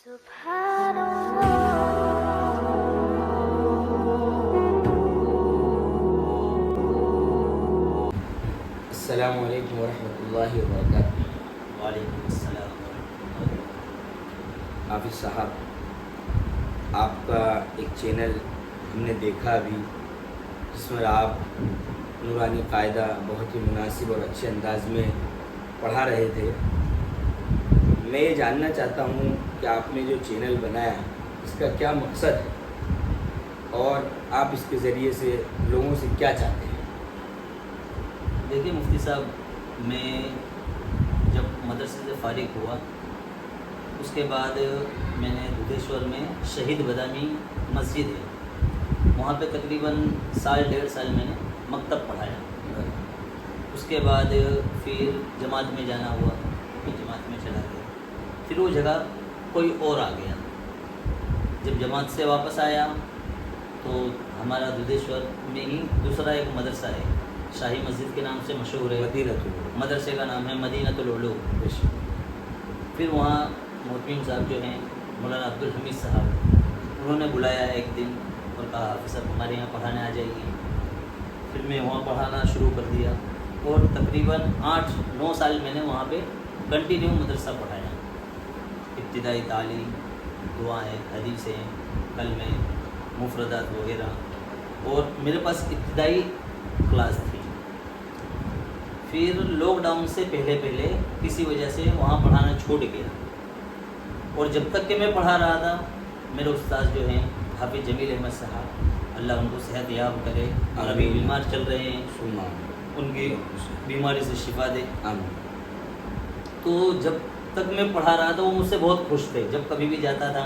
السلام علیکم ورحمۃ اللہ وبرکاتہ۔ وعلیکم السلام۔ حافظ صاحب، آپ کا ایک چینل ہم نے دیکھا ابھی، جس میں آپ نورانی قاعدہ بہت ہی مناسب اور اچھے انداز میں پڑھا رہے تھے۔ میں یہ جاننا چاہتا ہوں کہ آپ نے جو چینل بنایا اس کا کیا مقصد ہے اور آپ اس کے ذریعے سے لوگوں سے کیا چاہتے ہیں؟ دیکھیے مفتی صاحب، میں جب مدرسے سے فارغ ہوا اس کے بعد میں نے دودھیشور میں شہید بدامی مسجد ہے، وہاں پہ تقریباً 1.5 سال میں نے مکتب پڑھایا۔ اس کے بعد پھر جماعت میں جانا ہوا، پھر جماعت میں چلا گیا، پھر وہ جگہ کوئی اور آ گیا۔ جب جماعت سے واپس آیا تو ہمارا دودھیشور میں ہی دوسرا ایک مدرسہ ہے، شاہی مسجد کے نام سے مشہور ہے، مدرسے کا نام ہے مدینۃ العلوم۔ پھر وہاں محتمیم صاحب جو ہیں مولانا عبدالحمید صاحب، انہوں نے بلایا ایک دن اور کہا حافظ صاحب ہمارے یہاں پڑھانے آ جائیے۔ پھر میں وہاں پڑھانا شروع کر دیا اور تقریباً 8-9 سال میں نے وہاں پہ کنٹینیو مدرسہ پڑھایا۔ ابتدائی تعلیم، دعائیں، حدیثیں، کلمے، مفردات وغیرہ، اور میرے پاس ابتدائی کلاس تھی۔ پھر لاک ڈاؤن سے پہلے کسی وجہ سے وہاں پڑھانا چھوڑ گیا، اور جب تک کہ میں پڑھا رہا تھا میرے استاد جو ہیں حافظ جمیل احمد صاحب، اللہ ان کو صحت یاب کرے، اور ابھی بیمار چل رہے ہیں، ان کی بیماری سے شفا دے۔ تو جب تک میں پڑھا رہا تھا وہ مجھ سے بہت خوش تھے، جب کبھی بھی جاتا تھا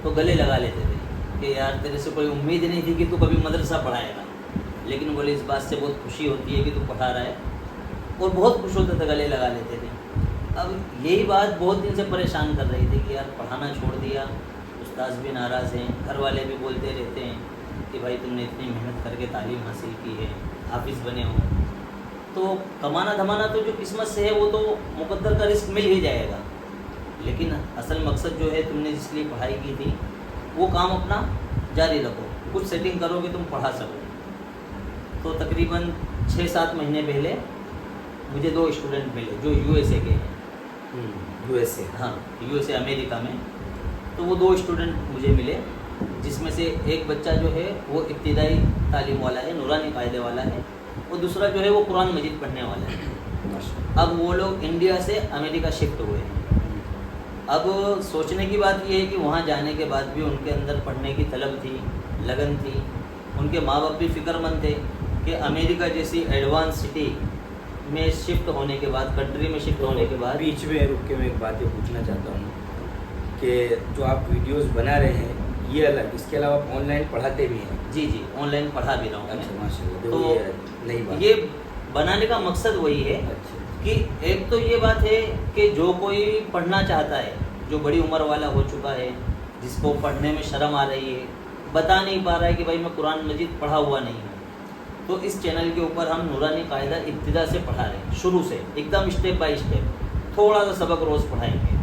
تو گلے لگا لیتے تھے کہ یار تیرے سے کوئی امید نہیں تھی کہ تو کبھی مدرسہ پڑھائے گا، لیکن بولے اس بات سے بہت خوشی ہوتی ہے کہ تو پڑھا رہا ہے، اور بہت خوش ہوتے تھے، گلے لگا لیتے تھے۔ اب یہی بات بہت دن سے پریشان کر رہی تھی کہ یار پڑھانا چھوڑ دیا، استاذ بھی ناراض ہیں، گھر والے بھی بولتے رہتے ہیں کہ بھائی تم نے اتنی محنت کر کے تعلیم حاصل کی ہے، حافظ بنے ہو، تو کمانا دھمانا تو جو قسمت سے ہے وہ تو مقدر کا رزق مل ہی جائے گا، لیکن اصل مقصد جو ہے تم نے جس لیے پڑھائی کی تھی وہ کام اپنا جاری رکھو، کچھ سیٹنگ کرو کہ تم پڑھا سکو۔ تو تقریباً 6-7 مہینے پہلے مجھے 2 اسٹوڈنٹ ملے جو USA کے ہیں، ہاں USA امریکہ میں۔ تو وہ 2 اسٹوڈنٹ مجھے ملے، جس میں سے ایک بچہ جو ہے وہ ابتدائی تعلیم والا ہے، نورانی قاعدے والا ہے، اور دوسرا جو ہے وہ قرآن مجید پڑھنے والا ہے۔ اب وہ لوگ انڈیا سے امریکہ شفٹ ہوئے ہیں۔ اب سوچنے کی بات یہ ہے کہ وہاں جانے کے بعد بھی ان کے اندر پڑھنے کی طلب تھی، لگن تھی، ان کے ماں باپ بھی فکر مند تھے کہ امریکہ جیسی ایڈوانس سٹی میں شفٹ ہونے کے بعد، کنٹری میں شفٹ ہونے کے بعد۔ بیچ میں رک کے میں ایک بات یہ پوچھنا چاہتا ہوں کہ جو آپ ویڈیوز بنا رہے ہیں یہ الگ، اس کے علاوہ آن لائن پڑھاتے بھی ہیں؟ جی آن لائن پڑھا بھی رہا ہوں میں۔ ماشاء اللہ، تو نئی بات، یہ بنانے کا مقصد وہی ہے کہ ایک تو یہ بات ہے کہ جو کوئی پڑھنا چاہتا ہے، جو بڑی عمر والا ہو چکا ہے، جس کو پڑھنے میں شرم آ رہی ہے، بتا نہیں پا رہا ہے کہ بھائی میں قرآن مجید پڑھا ہوا نہیں ہوں، تو اس چینل کے اوپر ہم نورانی قاعدہ ابتدا سے پڑھا رہے ہیں، شروع سے ایک دم اسٹیپ بائی اسٹیپ، تھوڑا سا سبق روز پڑھائیں گے،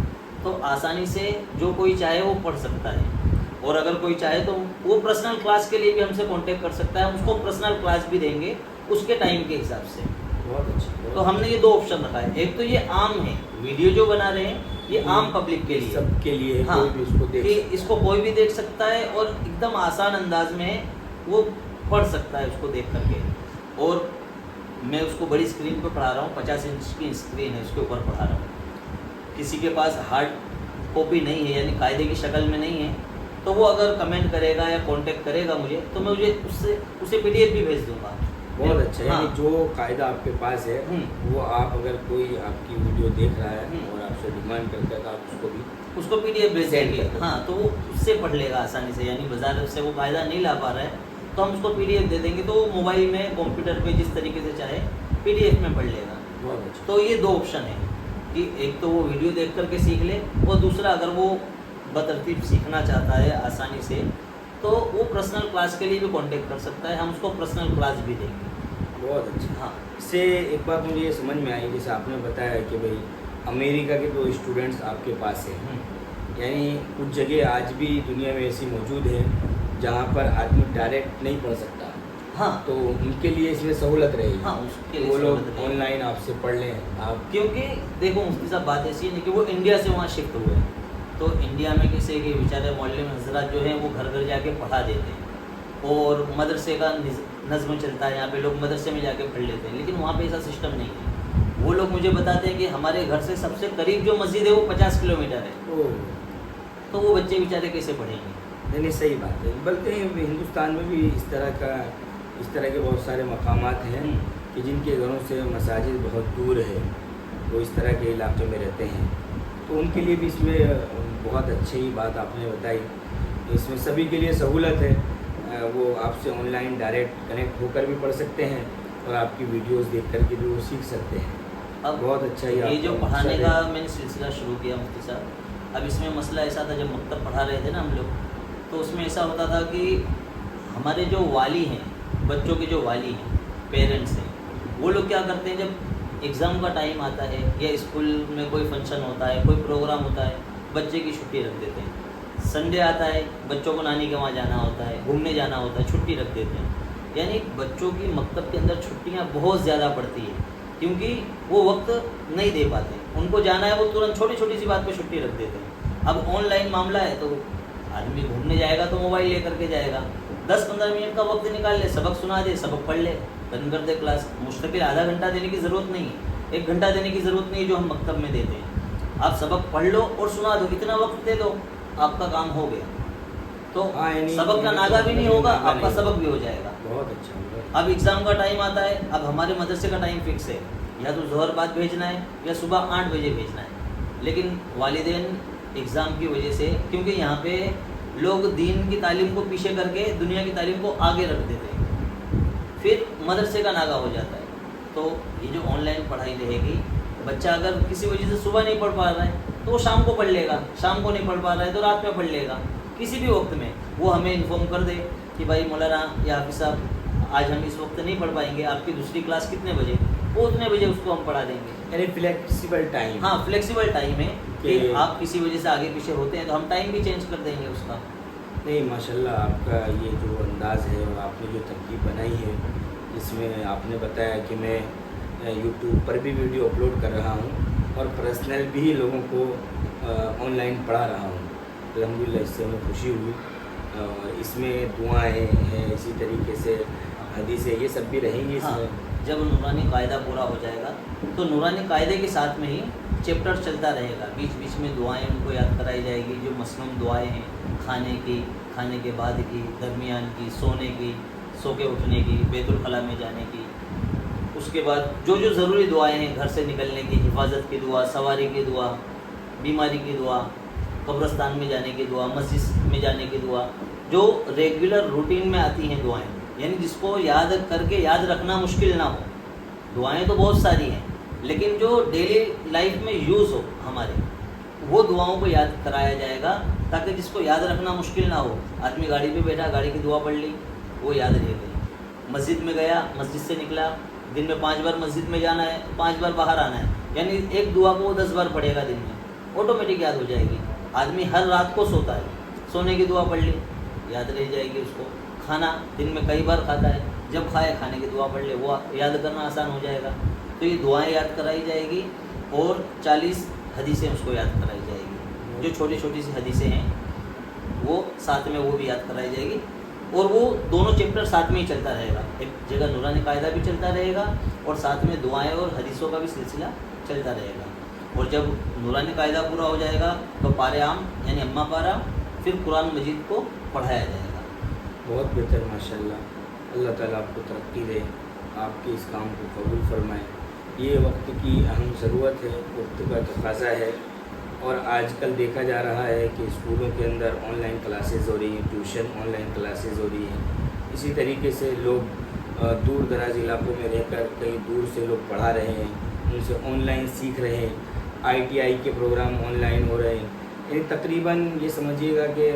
تو آسانی سے جو کوئی چاہے وہ پڑھ سکتا ہے، اور اگر کوئی چاہے تو وہ پرسنل کلاس کے لیے بھی ہم سے کانٹیکٹ کر سکتا ہے، ہم اس کو پرسنل کلاس بھی دیں گے اس کے ٹائم کے حساب سے۔ بہت اچھا۔ تو ہم نے یہ 2 آپشن رکھا ہے، ایک تو یہ عام ہے، ویڈیو جو بنا رہے ہیں یہ عام پبلک کے لیے، سب کے لیے، ہاں، کوئی بھی اس کو دیکھ کہ اس کو کوئی بھی دیکھ سکتا ہے اور ایک دم آسان انداز میں وہ پڑھ سکتا ہے اس کو دیکھ کر کے۔ اور میں اس کو بڑی اسکرین پہ پڑھا رہا ہوں، 50 انچ کی اسکرین ہے، اس کے اوپر پڑھا رہا ہوں۔ کسی کے پاس ہارڈ کاپی نہیں ہے، یعنی قاعدے کی شکل میں نہیں ہے، تو وہ اگر کمنٹ کرے گا یا کانٹیکٹ کرے گا مجھے، تو میں اسے PDF بھی بھیج دوں گا۔ بہت اچھا، یعنی جو قاعدہ آپ کے پاس ہے وہ آپ اگر کوئی آپ کی ویڈیو دیکھ رہا ہے اور آپ سے ڈیمانڈ کرتا ہے تو آپ اس کو بھی PDF بھیج دیں گے، ہاں، تو وہ اس سے پڑھ لے گا آسانی سے، یعنی بازار سے وہ قاعدہ نہیں لا پا رہا ہے تو ہم اس کو PDF دے دیں گے، تو وہ موبائل میں، کمپیوٹر پہ جس طریقے سے چاہے PDF میں پڑھ لے گا۔ بہت اچھا۔ تو یہ 2 آپشن ہیں کہ ایک تو وہ ویڈیو دیکھ کر کے سیکھ لے، اور دوسرا اگر وہ بترتیب سیکھنا چاہتا ہے آسانی سے تو وہ پرسنل کلاس کے لیے بھی کانٹیکٹ کر سکتا ہے، ہم اس کو پرسنل کلاس بھی دیں گے۔ بہت اچھا۔ ہاں، اس سے ایک بات مجھے یہ سمجھ میں آئی، جیسے آپ نے بتایا کہ بھائی امریکہ کے 2 اسٹوڈنٹس آپ کے پاس ہیں، یعنی کچھ جگہ آج بھی دنیا میں ایسی موجود ہیں جہاں پر آدمی ڈائریکٹ نہیں پڑھ سکتا، ہاں تو ان کے لیے اس میں سہولت رہے گی، ہاں اس کے لیے وہ لوگ سہولت رہے گی۔ آن لائن آپ سے پڑھ لیں آپ۔ کیونکہ دیکھو مفتی صاحب بات ایسی ہے کہ وہ انڈیا سے وہاں شفٹ ہوئے ہیں، تو انڈیا میں کسی کے بیچارے معلم حضرات جو ہیں وہ گھر گھر جا کے پڑھا دیتے ہیں، اور مدرسے کا نظم چلتا ہے، یہاں پہ لوگ مدرسے میں جا کے پڑھ لیتے ہیں، لیکن وہاں پہ ایسا سسٹم نہیں ہے۔ وہ لوگ مجھے بتاتے ہیں کہ ہمارے گھر سے سب سے قریب جو مسجد ہے وہ 50 کلومیٹر ہے، تو وہ بچے بیچارے کیسے پڑھیں گے؟ نہیں صحیح بات ہے، بلکہ ہندوستان میں بھی اس طرح کے بہت سارے مقامات ہیں کہ جن کے گھروں سے مساجد بہت دور ہے، وہ اس طرح کے علاقے میں رہتے ہیں، تو ان کے لیے بھی اس میں بہت اچھی بات آپ نے بتائی، اس میں سبھی کے لیے سہولت ہے، وہ آپ سے آن لائن ڈائریکٹ کنیکٹ ہو کر بھی پڑھ سکتے ہیں اور آپ کی ویڈیوز دیکھ کر کے بھی وہ سیکھ سکتے ہیں۔ اب بہت اچھا یہ جو پڑھانے کا میں نے سلسلہ شروع کیا مفتی صاحب، اب اس میں مسئلہ ایسا تھا، جب مکتب پڑھا رہے تھے نا ہم لوگ، تو اس میں ایسا ہوتا تھا کہ ہمارے جو والی ہیں، بچوں کے جو والی ہیں، پیرنٹس ہیں، وہ لوگ کیا کرتے ہیں، جب ایگزام کا ٹائم آتا ہے یا اسکول میں کوئی فنکشن ہوتا ہے، کوئی پروگرام ہوتا ہے، بچے کی چھٹی رکھ دیتے ہیں۔ سنڈے آتا ہے، بچوں کو نانی کے وہاں جانا ہوتا ہے، گھومنے جانا ہوتا ہے، چھٹی رکھ دیتے ہیں۔ یعنی بچوں کی مکتب کے اندر چھٹیاں بہت زیادہ پڑتی ہیں، کیونکہ وہ وقت نہیں دے پاتے، ان کو جانا ہے وہ ترنت چھوٹی چھوٹی سی بات پہ چھٹی رکھ دیتے ہیں۔ اب آن لائن معاملہ ہے تو آدمی گھومنے جائے گا تو موبائل لے کر کے جائے گا، 10-15 منٹ کا وقت نکال لے، سبق سنا دے، سبق پڑھ لے، بند کر دے کلاس۔ مستقل آدھا گھنٹہ دینے کی ضرورت نہیں ہے، 1 گھنٹہ دینے کی ضرورت نہیں ہے جو ہم مکتب میں دیتے ہیں۔ آپ سبق پڑھ لو اور سنا دو، اتنا وقت دے دو، آپ کا کام ہو گیا، تو سبق کا ناغہ بھی نہیں ہوگا، آپ کا سبق بھی ہو جائے گا۔ بہت اچھا۔ اب ایگزام کا ٹائم آتا ہے، اب ہمارے مدرسے کا ٹائم فکس ہے، یا تو ظہر بعد بھیجنا ہے یا صبح 8 بجے بھیجنا ہے، لیکن والدین ایگزام کی وجہ سے، کیونکہ یہاں پہ لوگ دین کی تعلیم کو پیچھے کر کے دنیا کی تعلیم کو آگے رکھ دیتے ہیں، پھر مدرسے کا ناغہ ہو جاتا ہے۔ تو یہ جو آن لائن پڑھائی رہے گی، بچہ اگر کسی وجہ سے صبح نہیں پڑھ پا رہا ہے تو وہ شام کو پڑھ لے گا، شام کو نہیں پڑھ پا رہا ہے تو رات میں پڑھ لے گا، کسی بھی وقت میں وہ ہمیں انفارم کر دے کہ بھائی مولانا یا حافظ صاحب آج ہم اس وقت نہیں پڑھ پائیں گے، آپ کی دوسری کلاس کتنے بجے، وہ اتنے بجے اس کو ہم پڑھا دیں گے۔ یعنی فلیکسیبل ٹائم۔ ہاں فلیکسیبل ٹائم ہے کہ آپ کسی وجہ سے آگے پیچھے ہوتے ہیں تو ہم ٹائم بھی چینج کر دیں گے اس کا۔ نہیں ماشاءاللہ، آپ کا یہ جو انداز ہے اور آپ نے جو ترکیب بنائی ہے، اس میں آپ نے بتایا کہ میں یوٹیوب پر بھی ویڈیو اپلوڈ کر رہا ہوں اور پرسنل بھی لوگوں کو آن لائن پڑھا رہا ہوں، الحمدللہ اس سے ہمیں خوشی ہوئی، اور اس میں دعائیں ہیں، اسی طریقے سے حدیثیں، یہ سب بھی رہیں گی اس میں۔ جب نورانی قاعدہ پورا ہو جائے گا تو نورانی قاعدے کے ساتھ میں ہی چیپٹر چلتا رہے گا، بیچ بیچ میں دعائیں ان کو یاد کرائی جائے گی، جو مسنون دعائیں ہیں، کھانے کی، کھانے کے بعد کی، درمیان کی، سونے کی، سو کے اٹھنے کی، بیت الخلاء میں جانے کی، اس کے بعد جو جو ضروری دعائیں ہیں، گھر سے نکلنے کی، حفاظت کی دعا، سواری کی دعا، بیماری کی دعا، قبرستان میں جانے کی دعا، مسجد میں جانے کی دعا، جو ریگولر روٹین میں آتی ہیں دعائیں، یعنی جس کو یاد کر کے یاد رکھنا مشکل نہ ہو۔ دعائیں تو بہت ساری ہیں، لیکن جو ڈیلی لائف میں یوز ہو ہمارے، وہ دعاؤں کو یاد کرایا جائے گا، تاکہ جس کو یاد رکھنا مشکل نہ ہو۔ آدمی گاڑی پہ بیٹھا، گاڑی کی دعا پڑھ لی، وہ یاد رہ گئی۔ مسجد میں گیا، مسجد سے نکلا، دن میں 5 بار مسجد میں جانا ہے، 5 بار باہر آنا ہے، یعنی ایک دعا کو وہ 10 بار پڑھے گا دن میں، آٹومیٹک یاد ہو جائے گی۔ آدمی ہر رات کو سوتا ہے، سونے کی دعا پڑھ لی، یاد رہ جائے گی اس کو۔ کھانا دن میں کئی بار کھاتا ہے، جب کھائے کھانے کی دعا پڑھ لے، وہ یاد کرنا آسان ہو جائے گا۔ تو یہ دعائیں یاد کرائی جائے گی، اور 40 حدیثیں اس کو یاد کرائی جائے گی، جو چھوٹی چھوٹی سی حدیثیں ہیں وہ ساتھ میں وہ بھی یاد کرائی جائے گی، اور وہ دونوں چیپٹر ساتھ میں ہی چلتا رہے گا، ایک جگہ نورانی قاعدہ بھی چلتا رہے گا اور ساتھ میں دعائیں اور حدیثوں کا بھی سلسلہ چلتا رہے گا۔ اور جب نورانی قاعدہ پورا ہو جائے گا تو پارے عام یعنی اما پارا، پھر قرآن مجید کو پڑھایا جائے گا۔ بہت بہتر، ماشاءاللہ، اللہ تعالیٰ آپ کو ترقی دے، آپ کے اس کام کو قبول فرمائے۔ یہ وقت کی اہم ضرورت ہے، وقت کا تقاضا ہے، اور آج کل دیکھا جا رہا ہے کہ اسکولوں کے اندر آن لائن کلاسز ہو رہی ہیں، ٹیوشن آن لائن کلاسز ہو رہی ہیں، اسی طریقے سے لوگ دور دراز علاقوں میں رہ کر کئی دور سے لوگ پڑھا رہے ہیں، ان سے آن لائن سیکھ رہے ہیں، ITI کے پروگرام آن لائن ہو رہے ہیں، یعنی تقریباً یہ سمجھیے گا کہ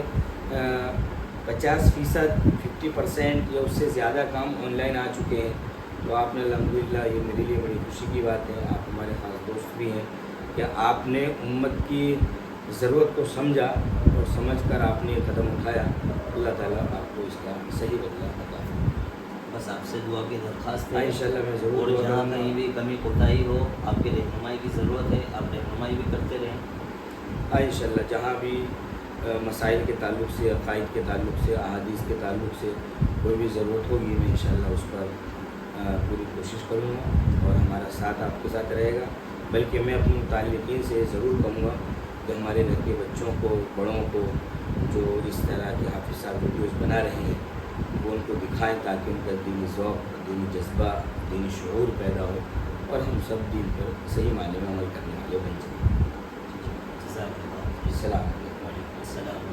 50%، 50% یا اس سے زیادہ کام آن لائن آ چکے ہیں۔ تو آپ نے الحمدللہ، یہ میرے لیے بڑی خوشی کی بات ہے، آپ ہمارے خاص دوست بھی ہیں، کہ آپ نے امت کی ضرورت کو سمجھا اور سمجھ کر آپ نے یہ قدم اٹھایا، اللہ تعالیٰ آپ کو اس کا صحیح بدلہ عطا فرمائے۔ بس آپ سے دعا کی درخواست ہے، انشاءاللہ میں ضرور اور دعا جہاں کروں گا۔ کہیں بھی کمی کوتاہی ہو آپ کی رہنمائی کی ضرورت ہے، آپ رہنمائی بھی کرتے رہیں۔ انشاءاللہ جہاں بھی مسائل کے تعلق سے، عقائد کے تعلق سے، احادیث کے تعلق سے کوئی بھی ضرورت ہوگی، میں انشاءاللہ اس پر پوری کوشش کروں گا اور ہمارا ساتھ آپ کے ساتھ رہے گا۔ بلکہ میں اپنے متعلقین سے ضرور کہوں گا کہ ہمارے گھر کے بچوں کو، بڑوں کو جو اس طرح کے حافظ صاحب ویڈیوز بنا رہے ہیں وہ ان کو دکھائیں، تاکہ ان کا دینی ذوق، دینی جذبہ، دینی شعور پیدا ہو اور ہم سب دین پر صحیح معنی میں عمل کرنے والے بن سکیں۔ جزاک اللہ۔ السلام علیکم۔ وعلیکم السلام۔